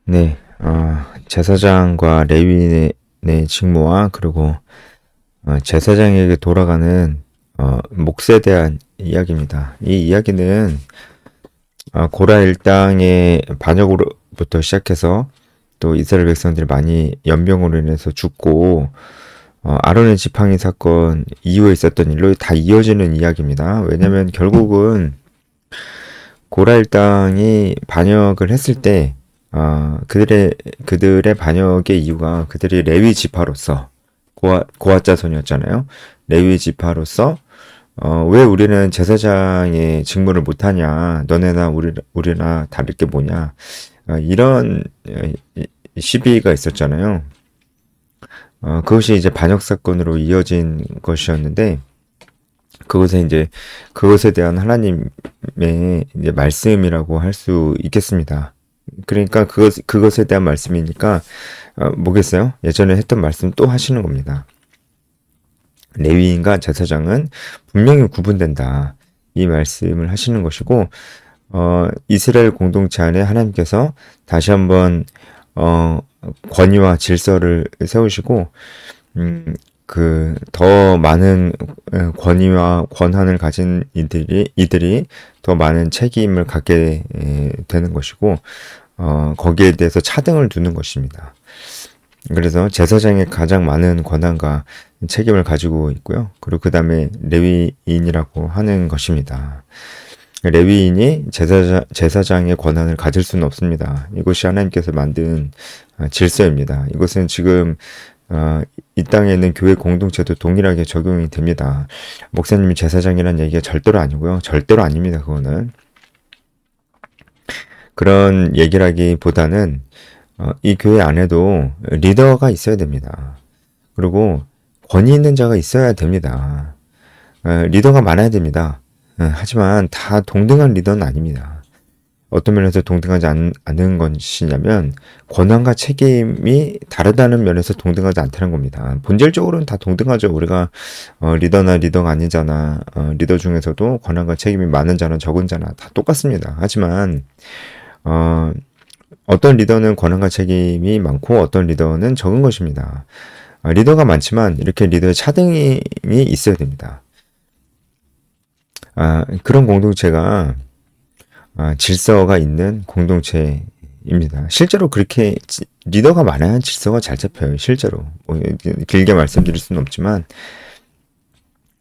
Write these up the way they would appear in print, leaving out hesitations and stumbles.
네, 제사장과 레위인의 직무와 그리고 제사장에게 돌아가는 몫에 대한 이야기입니다. 이 이야기는 고라 일당의 반역으로부터 시작해서 또 이스라엘 백성들이 많이 연병으로 인해서 죽고 아론의 지팡이 사건 이후에 있었던 일로 다 이어지는 이야기입니다. 왜냐하면 결국은 고라 일당이 반역을 했을 때 그들의 반역의 이유가 그들이 레위 지파로서 고아 자손이었잖아요. 레위 지파로서 왜 우리는 제사장의 직무를 못하냐? 너네나 우리나 다를 게 뭐냐? 이런 시비가 있었잖아요. 그것이 이제 반역 사건으로 이어진 것이었는데 그것에 대한 하나님의 이제 말씀이라고 할 수 있겠습니다. 그러니까 그것에 대한 말씀이니까 뭐겠어요? 예전에 했던 말씀 또 하시는 겁니다. 레위인과 제사장은 분명히 구분된다. 이 말씀을 하시는 것이고 이스라엘 공동체 안에 하나님께서 다시 한번 권위와 질서를 세우시고 더 많은 권위와 권한을 가진 이들이 더 많은 책임을 갖게 되는 것이고, 거기에 대해서 차등을 두는 것입니다. 그래서 제사장이 가장 많은 권한과 책임을 가지고 있고요. 그리고 그 다음에 레위인이라고 하는 것입니다. 레위인이 제사장의 권한을 가질 수는 없습니다. 이것이 하나님께서 만든 질서입니다. 이것은 지금 이 땅에 있는 교회 공동체도 동일하게 적용이 됩니다. 목사님이 제사장이라는 얘기가 절대로 아니고요. 절대로 아닙니다. 그거는. 그런 얘기라기보다는 이 교회 안에도 리더가 있어야 됩니다. 그리고 권위 있는 자가 있어야 됩니다. 리더가 많아야 됩니다. 하지만 다 동등한 리더는 아닙니다. 어떤 면에서 동등하지 않은 것이냐면 권한과 책임이 다르다는 면에서 동등하지 않다는 겁니다. 본질적으로는 다 동등하죠. 우리가 리더나 리더가 아닌 자나 리더 중에서도 권한과 책임이 많은 자나 적은 자나 다 똑같습니다. 하지만 어떤 리더는 권한과 책임이 많고 어떤 리더는 적은 것입니다. 리더가 많지만 이렇게 리더의 차등이 있어야 됩니다. 그런 공동체가 질서가 있는 공동체입니다. 실제로 그렇게 리더가 많아야 질서가 잘 잡혀요. 실제로 길게 말씀드릴 수는 없지만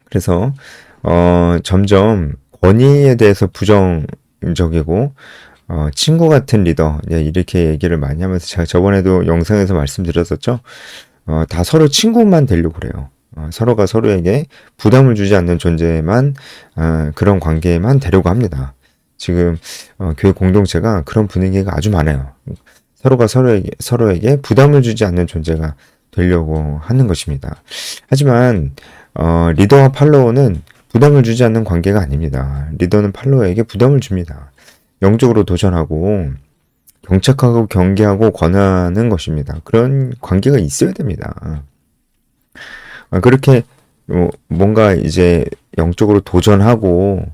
그래서 점점 권위에 대해서 부정적이고 친구 같은 리더 이렇게 얘기를 많이 하면서 제가 저번에도 영상에서 말씀드렸었죠. 다 서로 친구만 되려고 그래요. 서로가 서로에게 부담을 주지 않는 존재만 그런 관계만 되려고 합니다. 지금 교회 공동체가 그런 분위기가 아주 많아요. 서로가 서로에게 부담을 주지 않는 존재가 되려고 하는 것입니다. 하지만 리더와 팔로워는 부담을 주지 않는 관계가 아닙니다. 리더는 팔로워에게 부담을 줍니다. 영적으로 도전하고 경착하고 경계하고 권하는 것입니다. 그런 관계가 있어야 됩니다. 그렇게 뭔가 이제 영적으로 도전하고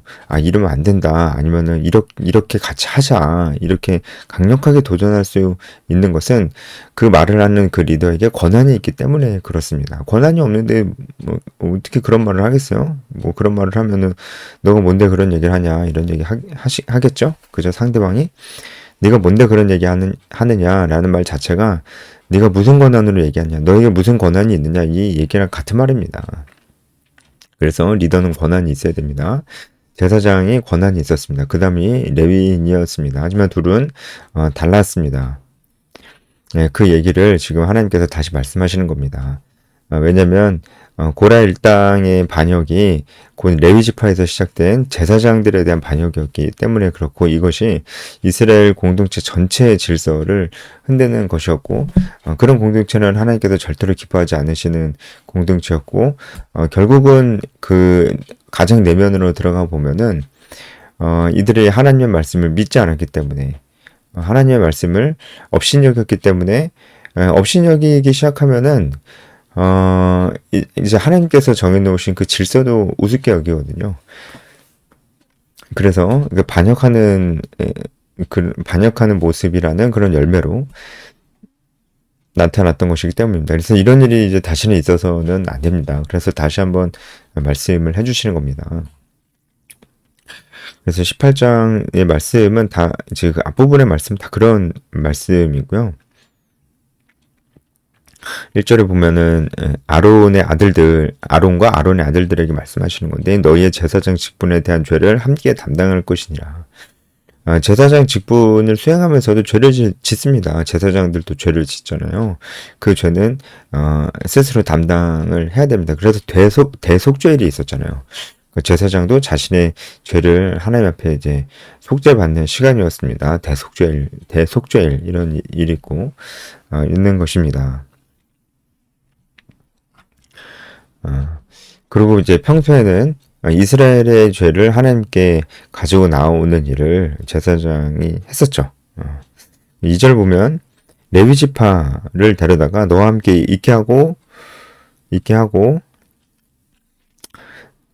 이러면 안 된다 아니면은 이렇게 같이 하자 이렇게 강력하게 도전할 수 있는 것은 그 말을 하는 그 리더에게 권한이 있기 때문에 그렇습니다. 권한이 없는데 뭐 어떻게 그런 말을 하겠어요? 뭐 그런 말을 하면은 너가 뭔데 그런 얘기를 하냐 이런 얘기 하겠죠? 그죠? 상대방이 네가 뭔데 그런 얘기 하느냐라는 말 자체가 네가 무슨 권한으로 얘기하냐 너에게 무슨 권한이 있느냐 이 얘기랑 같은 말입니다. 그래서 리더는 권한이 있어야 됩니다. 제사장이 권한이 있었습니다. 그 다음이 레위인이었습니다. 하지만 둘은 달랐습니다. 그 얘기를 지금 하나님께서 다시 말씀하시는 겁니다. 왜냐하면 고라 일당의 반역이 곧 레위 지파에서 시작된 제사장들에 대한 반역이었기 때문에 그렇고 이것이 이스라엘 공동체 전체의 질서를 흔드는 것이었고 그런 공동체는 하나님께서 절대로 기뻐하지 않으시는 공동체였고 결국은 그 가정 내면으로 들어가 보면은 이들이 하나님의 말씀을 믿지 않았기 때문에 하나님의 말씀을 업신여겼기 때문에 업신여기기 시작하면은 이제 하나님께서 정해놓으신 그 질서도 우습게 여기거든요. 그래서 그 반역하는 반역하는 모습이라는 그런 열매로 나타났던 것이기 때문입니다. 그래서 이런 일이 이제 다시는 있어서는 안 됩니다. 그래서 다시 한번 말씀을 해주시는 겁니다. 그래서 18장의 말씀은 다 이제 그 앞부분의 말씀 다 그런 말씀이고요. 1절에 보면은 아론과 아론의 아들들에게 말씀하시는 건데, 너희의 제사장 직분에 대한 죄를 함께 담당할 것이니라. 제사장 직분을 수행하면서도 죄를 짓습니다. 제사장들도 죄를 짓잖아요. 그 죄는 스스로 담당을 해야 됩니다. 그래서 대속죄일이 있었잖아요. 제사장도 자신의 죄를 하나님 앞에 이제 속죄받는 시간이었습니다. 대속죄일 이런 일이 있는 것입니다. 그리고 이제 평소에는 이스라엘의 죄를 하나님께 가지고 나오는 일을 제사장이 했었죠. 2절 보면 레위 지파를 데려다가 너와 함께 있게 하고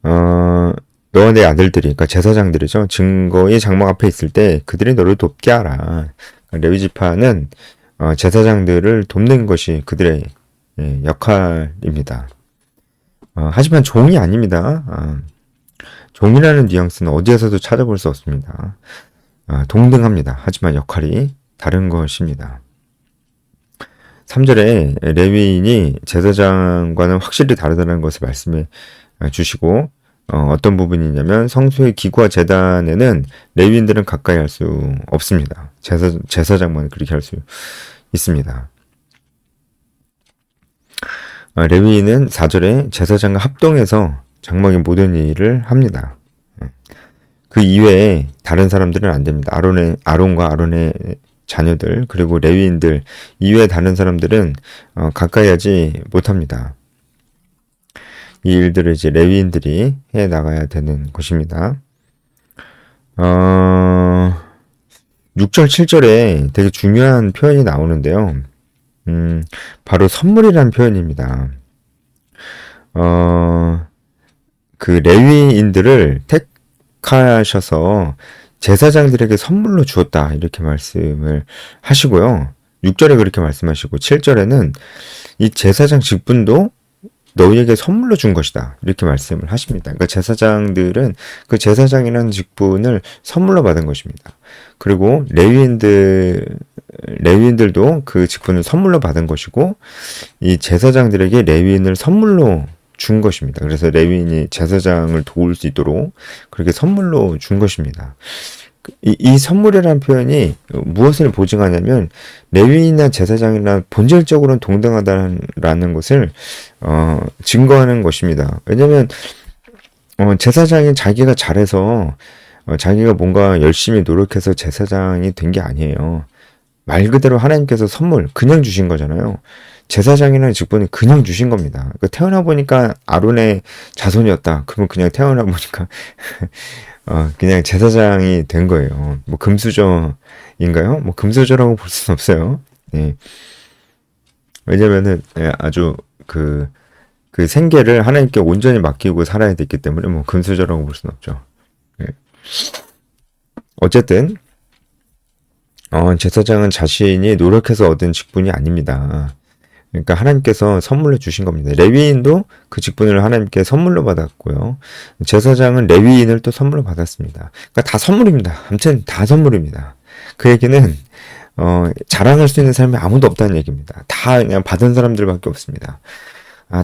너와 내 아들들이, 그러니까 제사장들이죠. 증거의 장막 앞에 있을 때 그들이 너를 돕게 하라. 레위 지파는 제사장들을 돕는 것이 그들의 역할입니다. 하지만 종이 아닙니다. 종이라는 뉘앙스는 어디에서도 찾아볼 수 없습니다. 동등합니다. 하지만 역할이 다른 것입니다. 3절에 레위인이 제사장과는 확실히 다르다는 것을 말씀해 주시고, 어떤 부분이냐면 성소의 기구와 제단에는 레위인들은 가까이 할 수 없습니다. 제사장만 그렇게 할 수 있습니다. 레위인은 4절에 제사장과 합동해서 장막의 모든 일을 합니다. 그 이외에 다른 사람들은 안 됩니다. 아론과 아론의 자녀들, 그리고 레위인들 이외에 다른 사람들은 가까이 하지 못합니다. 이 일들을 이제 레위인들이 해 나가야 되는 것입니다. 6절, 7절에 되게 중요한 표현이 나오는데요. 바로 선물이라는 표현입니다. 그 레위인들을 택하셔서 제사장들에게 선물로 주었다, 이렇게 말씀을 하시고요. 6절에 그렇게 말씀하시고 7절에는 이 제사장 직분도 너희에게 선물로 준 것이다, 이렇게 말씀을 하십니다. 그러니까 제사장들은 그 제사장이라는 직분을 선물로 받은 것입니다. 그리고 레위인들도 그 직분을 선물로 받은 것이고, 이 제사장들에게 레위인을 선물로 준 것입니다. 그래서 레위인이 제사장을 도울 수 있도록 그렇게 선물로 준 것입니다. 이 선물이라는 표현이 무엇을 보증하냐면 레위인이나 제사장이나 본질적으로는 동등하다라는 것을 증거하는 것입니다. 왜냐하면 제사장이 자기가 잘해서 자기가 뭔가 열심히 노력해서 제사장이 된 게 아니에요. 말 그대로 하나님께서 선물 그냥 주신 거잖아요. 제사장이라는 직분이 그냥 주신 겁니다. 그러니까 태어나 보니까 아론의 자손이었다. 그러면 그냥 태어나 보니까 그냥 제사장이 된 거예요. 뭐 금수저인가요? 뭐 금수저라고 볼 수는 없어요. 네. 왜냐면은 아주 그 생계를 하나님께 온전히 맡기고 살아야 됐기 때문에 뭐 금수저라고 볼 수는 없죠. 네. 어쨌든 제사장은 자신이 노력해서 얻은 직분이 아닙니다. 그러니까 하나님께서 선물로 주신 겁니다. 레위인도 그 직분을 하나님께 선물로 받았고요. 제사장은 레위인을 또 선물로 받았습니다. 그러니까 다 선물입니다. 아무튼 다 선물입니다. 그 얘기는 자랑할 수 있는 사람이 아무도 없다는 얘기입니다. 다 그냥 받은 사람들밖에 없습니다.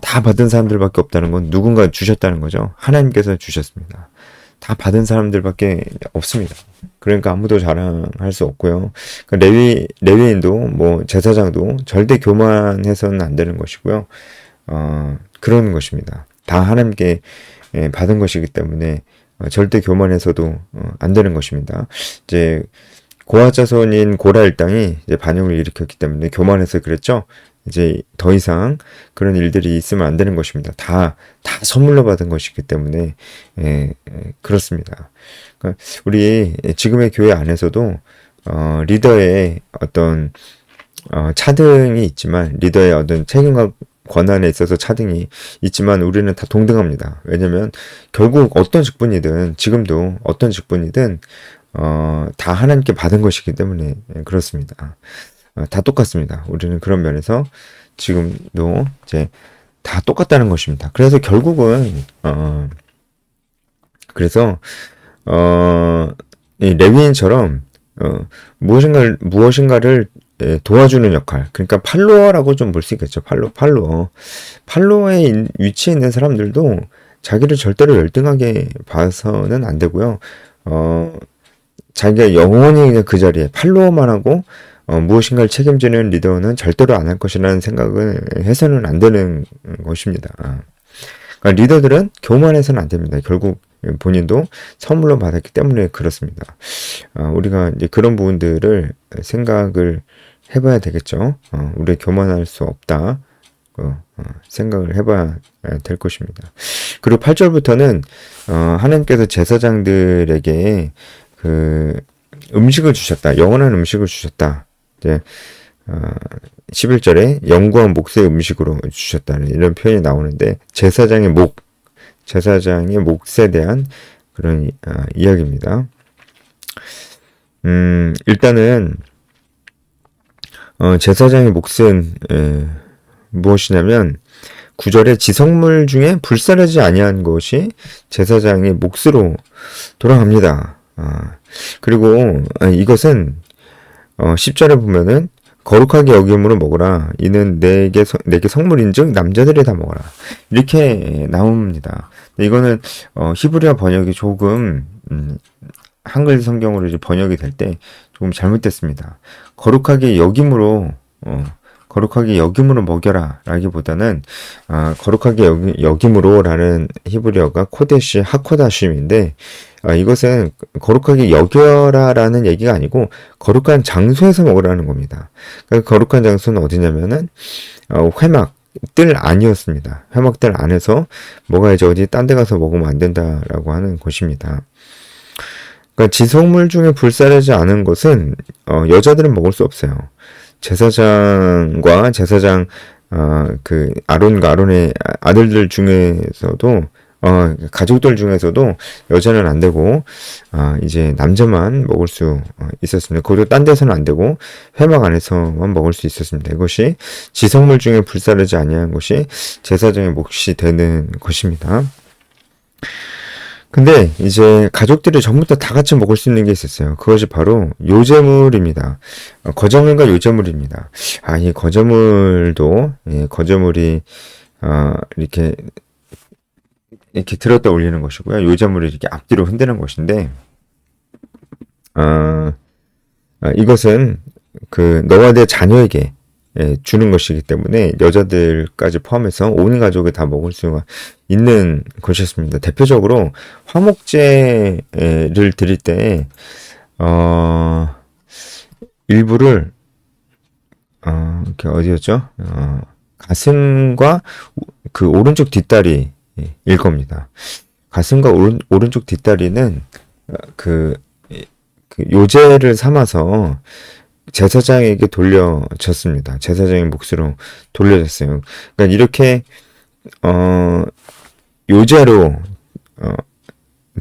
다 받은 사람들밖에 없다는 건 누군가 주셨다는 거죠. 하나님께서 주셨습니다. 다 받은 사람들밖에 없습니다. 그러니까 아무도 자랑할 수 없고요. 그러니까 레위인도 뭐 제사장도 절대 교만해서는 안 되는 것이고요. 그런 것입니다. 다 하나님께 받은 것이기 때문에 절대 교만해서도 안 되는 것입니다. 이제 고아 자손인 고라 일당이 이제 반역을 일으켰기 때문에 교만해서 그랬죠. 이제 더 이상 그런 일들이 있으면 안 되는 것입니다. 다 선물로 받은 것이기 때문에 그렇습니다. 그러니까 우리 지금의 교회 안에서도 리더의 어떤 차등이 있지만, 리더의 어떤 책임과 권한에 있어서 차등이 있지만 우리는 다 동등합니다. 왜냐면 결국 어떤 직분이든, 지금도 어떤 직분이든 다 하나님께 받은 것이기 때문에 그렇습니다. 다 똑같습니다. 우리는 그런 면에서 지금도 이제 다 똑같다는 것입니다. 그래서 결국은 그래서 이 레위인처럼 무엇인가를 도와주는 역할. 그러니까 팔로워라고 좀 볼 수 있겠죠. 팔로워에 위치해 있는 사람들도 자기를 절대로 열등하게 봐서는 안 되고요. 자기가 영원히 그냥 그 자리에 팔로워만 하고 무엇인가를 책임지는 리더는 절대로 안 할 것이라는 생각을 해서는 안 되는 것입니다. 그러니까 리더들은 교만해서는 안 됩니다. 결국 본인도 선물로 받았기 때문에 그렇습니다. 우리가 이제 그런 부분들을 생각을 해봐야 되겠죠. 우리가 교만할 수 없다. 생각을 해봐야 될 것입니다. 그리고 8절부터는 하나님께서 제사장들에게 그 음식을 주셨다. 영원한 음식을 주셨다. 이제 11절에 영구한 몫의 음식으로 주셨다는 이런 표현이 나오는데 제사장의 몫에 대한 그런 이야기입니다. 일단은 제사장의 몫은 무엇이냐면 9절에 지성물 중에 불사르지 아니한 것이 제사장의 몫으로 돌아갑니다. 그리고 이것은 10절에 보면은 거룩하게 여김으로 먹으라. 이는 내게 성물인즉 남자들이 다 먹어라. 이렇게 나옵니다. 이거는 히브리어 번역이 조금 한글 성경으로 이제 번역이 될 때 조금 잘못됐습니다. 거룩하게 여김으로 먹여라 라기보다는 거룩하게 여김으로 라는 히브리어가 코데시 하코다심인데 이것은 거룩하게 여겨라 라는 얘기가 아니고 거룩한 장소에서 먹으라는 겁니다. 그러니까 거룩한 장소는 어디냐면은 회막 뜰 안이었습니다. 회막 뜰 안에서 먹어야지 어디 딴 데 가서 먹으면 안 된다라고 하는 것입니다. 그러니까 지성물 중에 불사르지 않은 것은 여자들은 먹을 수 없어요. 제사장과 제사장 그 아론과 아론의 아들들 중에서도 가족들 중에서도 여자는 안 되고 이제 남자만 먹을 수 있었습니다. 그것도 딴 데서는 안 되고 회막 안에서만 먹을 수 있었습니다. 이것이 지성물 중에 불사르지 아니한 것이 제사장의 몫이 되는 것입니다. 근데 이제 가족들이 전부 다 같이 먹을 수 있는 게 있었어요. 그것이 바로 요제물입니다. 거저물과 요제물입니다. 이 거저물도 거저물이 이렇게 들었다 올리는 것이고요. 요제물이 이렇게 앞뒤로 흔드는 것인데 이것은 그 너와 내 자녀에게 주는 것이기 때문에 여자들까지 포함해서 온 가족이 다 먹을 수가 있는 것이었습니다. 대표적으로 화목제를 드릴 때 일부를 어디였죠? 가슴과 그 오른쪽 뒷다리일 겁니다. 가슴과 오른쪽 뒷다리는 그 요제를 삼아서 제사장에게 돌려졌습니다. 제사장의 몫으로 돌려졌어요. 그러니까 이렇게 요제로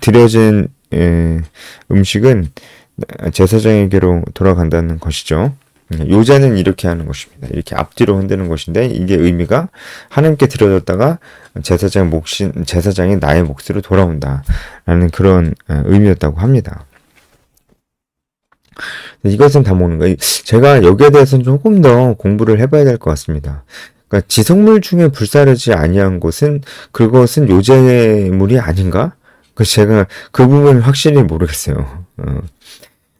드려진 음식은 제사장에게로 돌아간다는 것이죠. 요제는 이렇게 하는 것입니다. 이렇게 앞뒤로 흔드는 것인데 이게 의미가 하나님께 드려졌다가 제사장이 나의 몫으로 돌아온다라는 그런 의미였다고 합니다. 이것은 다 먹는 거예요. 제가 여기에 대해서는 조금 더 공부를 해봐야 될 것 같습니다. 그러니까 지성물 중에 불사르지 아니한 것은 그것은 요제물이 아닌가? 제가 그 부분은 확실히 모르겠어요.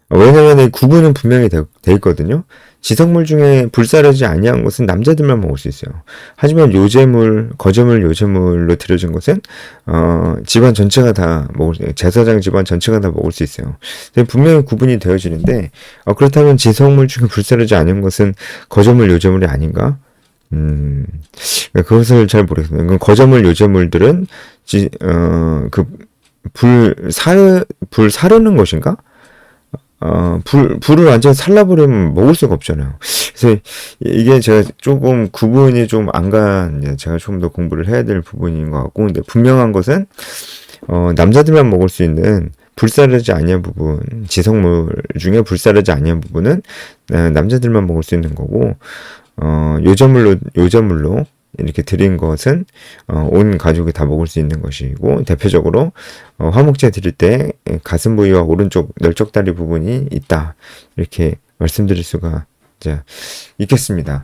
왜냐면 구분은 분명히 돼 있거든요. 지성물 중에 불사르지 아니한 것은 남자들만 먹을 수 있어요. 하지만 거저물 요제물로 드려진 것은 집안 전체가 다 제사장 집안 전체가 다 먹을 수 있어요. 분명히 구분이 되어지는데 그렇다면 지성물 중에 불사르지 않은 것은 거저물 요제물이 아닌가? 그것을 잘 모르겠습니다. 거저물 요제물들은 불 사르는 것인가? 불을 완전히 살라버리면 먹을 수가 없잖아요. 그래서 이게 제가 조금 구분이 좀 안 제가 좀 더 공부를 해야 될 부분인 것 같고, 근데 분명한 것은, 남자들만 먹을 수 있는 불사르지 아니한 부분, 지성물 중에 불사르지 아니한 부분은 남자들만 먹을 수 있는 거고, 요자물로 이렇게 드린 것은 온 가족이 다 먹을 수 있는 것이고, 대표적으로 화목제 드릴 때 가슴 부위와 오른쪽 널쩍다리 부분이 있다, 이렇게 말씀드릴 수가 이제 있겠습니다.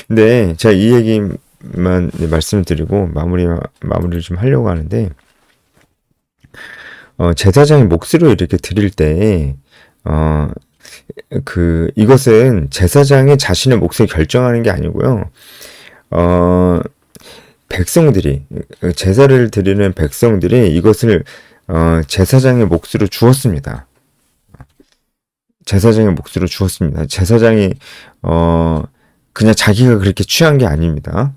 근데 제가 이 얘기만 말씀을 드리고 마무리를 좀 하려고 하는데, 제사장이 몫으로 이렇게 드릴 때, 이것은 제사장이 자신의 몫을 결정하는 게 아니고요. 백성들이, 제사를 드리는 백성들이 이것을, 제사장의 몫으로 주었습니다. 제사장의 몫으로 주었습니다. 제사장이, 그냥 자기가 그렇게 취한 게 아닙니다.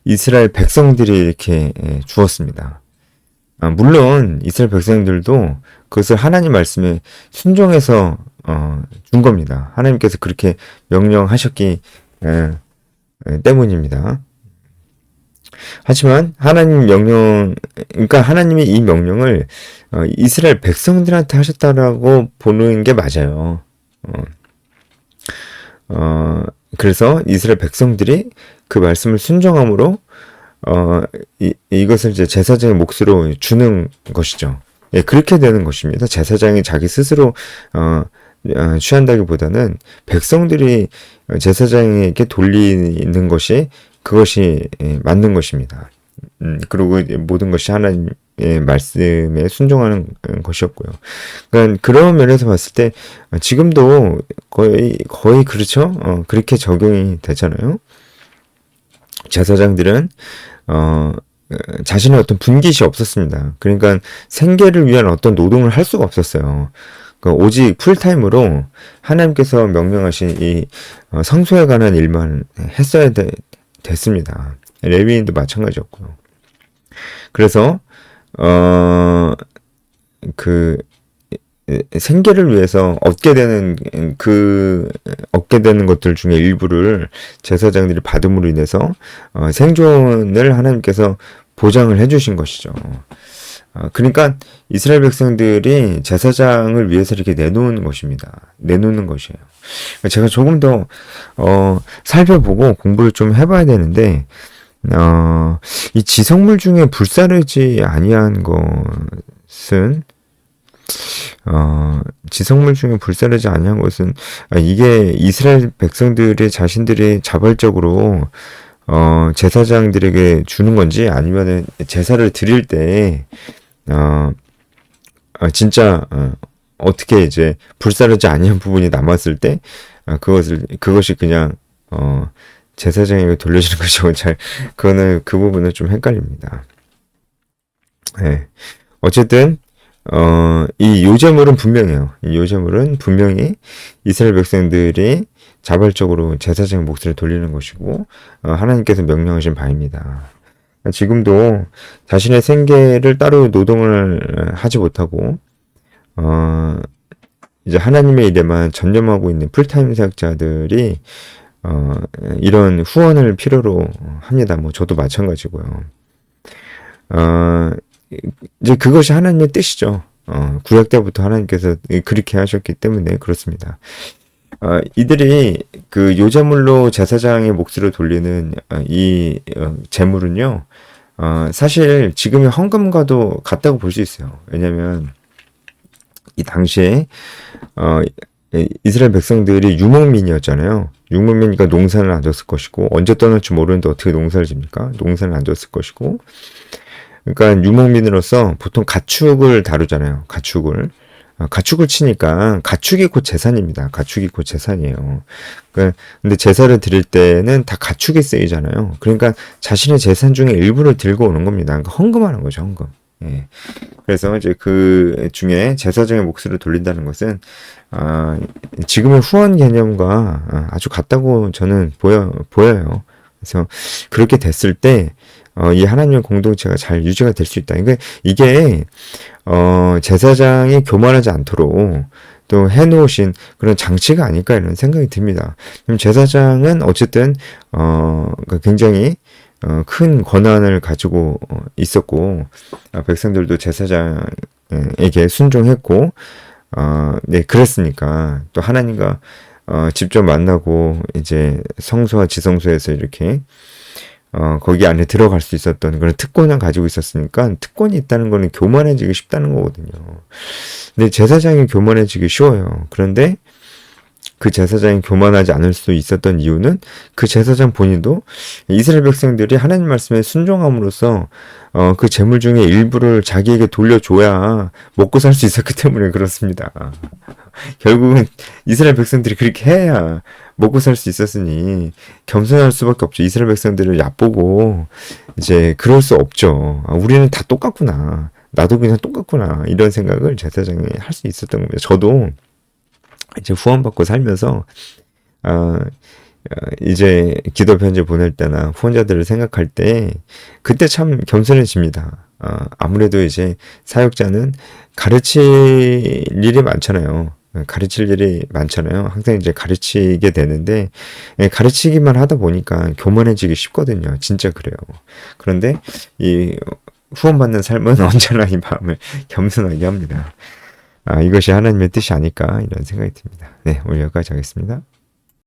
이스라엘 백성들이 이렇게 주었습니다. 물론 이스라엘 백성들도 그것을 하나님 말씀에 순종해서 준 겁니다. 하나님께서 그렇게 명령하셨기 때문입니다. 하지만 그러니까 하나님이 이 명령을 이스라엘 백성들한테 하셨다라고 보는 게 맞아요. 그래서 이스라엘 백성들이 그 말씀을 순종함으로 이것을 이제 제사장의 몫으로 주는 것이죠. 예, 그렇게 되는 것입니다. 제사장이 자기 스스로 취한다기보다는 백성들이 제사장에게 돌리는 그것이 맞는 것입니다. 그리고 모든 것이 하나님의 말씀에 순종하는 것이었고요. 그러니까 그런 면에서 봤을 때 지금도 거의 그렇죠. 그렇게 적용이 되잖아요. 제사장들은 자신의 어떤 분깃이 없었습니다. 그러니까 생계를 위한 어떤 노동을 할 수가 없었어요. 그러니까 오직 풀타임으로 하나님께서 명령하신 이 성소에 관한 일만 했어야 됐습니다. 레위인도 마찬가지였고요. 그래서 생계를 위해서 얻게 되는 것들 중에 일부를 제사장들이 받음으로 인해서 생존을 하나님께서 보장을 해주신 것이죠. 그러니까 이스라엘 백성들이 제사장을 위해서 이렇게 내놓는 것입니다. 내놓는 것이에요. 제가 조금 더 살펴보고 공부를 좀 해봐야 되는데, 이 지성물 중에 불사르지 아니한 것은 지성물 중에 불사르지 아니한 것은 이게 이스라엘 백성들이 자신들이 자발적으로 제사장들에게 주는 건지, 아니면은 제사를 드릴 때 진짜 어떻게 이제 불사르지 아니한 부분이 남았을 때 그것이 그냥 제사장에게 돌려주는 것이고, 그 부분은 좀 헷갈립니다. 네. 어쨌든 이 요제물은 분명해요. 이 요제물은 분명히 이스라엘 백성들이 자발적으로 제사장의 몫을 돌리는 것이고, 하나님께서 명령하신 바입니다. 지금도 자신의 생계를 따로 노동을 하지 못하고, 이제 하나님의 일에만 전념하고 있는 풀타임 사역자들이, 이런 후원을 필요로 합니다. 뭐, 저도 마찬가지고요. 이제 그것이 하나님의 뜻이죠. 구약 때부터 하나님께서 그렇게 하셨기 때문에 그렇습니다. 이들이 그 요제물로 제사장의 몫으로 돌리는 이 제물은요, 사실 지금의 헌금과도 같다고 볼 수 있어요. 왜냐면 이 당시에 이스라엘 백성들이 유목민이었잖아요. 유목민이니까 농사를 안 졌을 것이고, 언제 떠날지 모르는데 어떻게 농사를 집니까? 농사를 안 졌을 것이고, 그러니까 유목민으로서 보통 가축을 다루잖아요. 가축을 치니까 가축이 곧 재산입니다. 가축이 곧 재산이에요. 근데 제사를 드릴 때는 다 가축이 쓰이잖아요. 그러니까 자신의 재산 중에 일부를 들고 오는 겁니다. 그러니까 헌금하는 거죠, 헌금. 예. 그래서 이제 그 중에 제사장의 몫을 돌린다는 것은 지금의 후원 개념과 아주 같다고 저는 보여요. 그래서 그렇게 됐을 때 이 하나님의 공동체가 잘 유지가 될 수 있다. 그러니까 이게 제사장이 교만하지 않도록 또 해놓으신 그런 장치가 아닐까 이런 생각이 듭니다. 그럼 제사장은 어쨌든 굉장히 큰 권한을 가지고 있었고, 백성들도 제사장에게 순종했고, 네, 그랬으니까 또 하나님과 직접 만나고 이제 성소와 지성소에서 이렇게 거기 안에 들어갈 수 있었던 그런 특권을 가지고 있었으니까 특권이 있다는 거는 교만해지기 쉽다는 거거든요. 근데 제사장이 교만해지기 쉬워요. 그런데 그 제사장이 교만하지 않을 수 있었던 이유는 그 제사장 본인도 이스라엘 백성들이 하나님 말씀에 순종함으로써 그 재물 중에 일부를 자기에게 돌려줘야 먹고 살 수 있었기 때문에 그렇습니다. 결국은 이스라엘 백성들이 그렇게 해야 먹고 살 수 있었으니 겸손할 수밖에 없죠. 이스라엘 백성들을 얕보고 이제 그럴 수 없죠. 우리는 다 똑같구나. 나도 그냥 똑같구나. 이런 생각을 제사장이 할 수 있었던 겁니다. 저도 이제 후원받고 살면서 이제 기도 편지 보낼 때나 후원자들을 생각할 때 그때 참 겸손해집니다. 아무래도 이제 사역자는 가르칠 일이 많잖아요. 가르칠 일이 많잖아요. 항상 이제 가르치게 되는데 가르치기만 하다 보니까 교만해지기 쉽거든요. 진짜 그래요. 그런데 이 후원받는 삶은 언제나 이 마음을 겸손하게 합니다. 이것이 하나님의 뜻이 아닐까 이런 생각이 듭니다. 네, 오늘 여기까지 하겠습니다.